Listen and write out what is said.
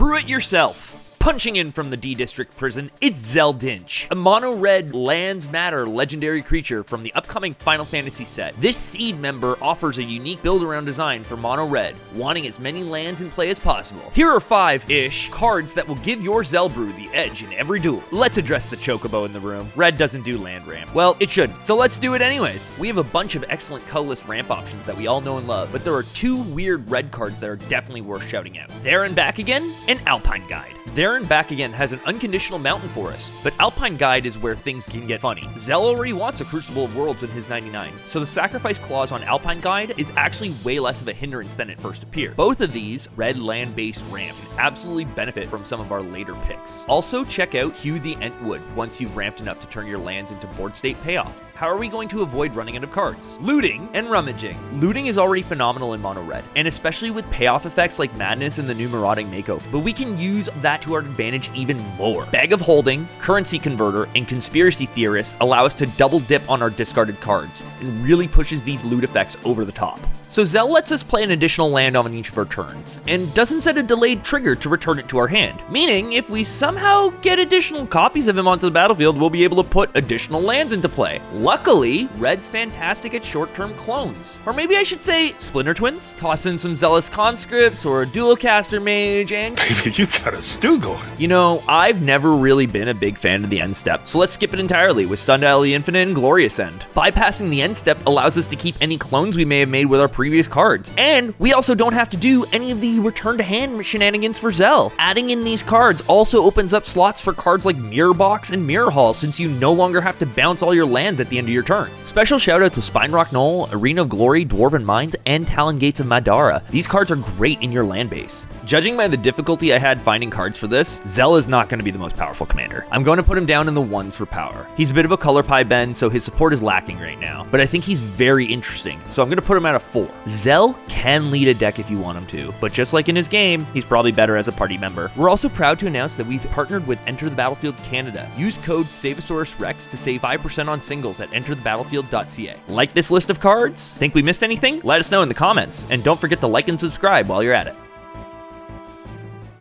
Brew it yourself. Punching in from the D District prison, it's Zell Dincht, a mono-red Lands Matter legendary creature from the upcoming Final Fantasy set. This Seed member offers a unique build-around design for mono-red, wanting as many lands in play as possible. Here are 5-ish cards that will give your Zell Brew the edge in every duel. Let's address the chocobo in the room. Red doesn't do land ramp. Well, it shouldn't, so let's do it anyways. We have a bunch of excellent colorless ramp options that we all know and love, but there are 2 weird red cards that are definitely worth shouting out. There and Back Again, and Alpine Guide. There and Back Again has an unconditional mountain forest, but Alpine Guide is where things can get funny. Zell already wants a Crucible of Worlds in his 99, so the sacrifice clause on Alpine Guide is actually way less of a hindrance than it first appeared. Both of these, red land-based ramp, can absolutely benefit from some of our later picks. Also check out Hue the Entwood once you've ramped enough to turn your lands into board state payoffs. How are we going to avoid running out of cards? Looting and rummaging. Looting is already phenomenal in mono red, and especially with payoff effects like Madness and the new Marauding Makeover, but we can use that to our advantage even more. Bag of Holding, Currency Converter, and Conspiracy Theorist allow us to double dip on our discarded cards, and really pushes these loot effects over the top. So Zell lets us play an additional land on each of our turns, and doesn't set a delayed trigger to return it to our hand. Meaning, if we somehow get additional copies of him onto the battlefield, we'll be able to put additional lands into play. Luckily, Red's fantastic at short-term clones. Or maybe I should say, Splinter Twins? Toss in some Zealous Conscripts, or a Dual-Caster Mage, and... Baby, you got a stew going. You know, I've never really been a big fan of the end step, so let's skip it entirely with Sundial the Infinite and Glorious End. Bypassing the end step allows us to keep any clones we may have made with our previous cards, and we also don't have to do any of the return to hand shenanigans for Zell. Adding in these cards also opens up slots for cards like Mirror Box and Mirror Hall, since you no longer have to bounce all your lands at the end of your turn. Special shout out to Spine Rock Knoll, Arena of Glory, Dwarven Mines, and Talon Gates of Madara. These cards are great in your land base. Judging by the difficulty I had finding cards for this, Zell is not going to be the most powerful commander. I'm going to put him down in the 1s for power. He's a bit of a color pie bend, so his support is lacking right now, but I think he's very interesting, so I'm going to put him at a 4. Zell can lead a deck if you want him to, but just like in his game, he's probably better as a party member. We're also proud to announce that we've partnered with Enter the Battlefield Canada. Use code SAVOSAURUSREX to save 5% on singles at enterthebattlefield.ca. Like this list of cards? Think we missed anything? Let us know in the comments, and don't forget to like and subscribe while you're at it.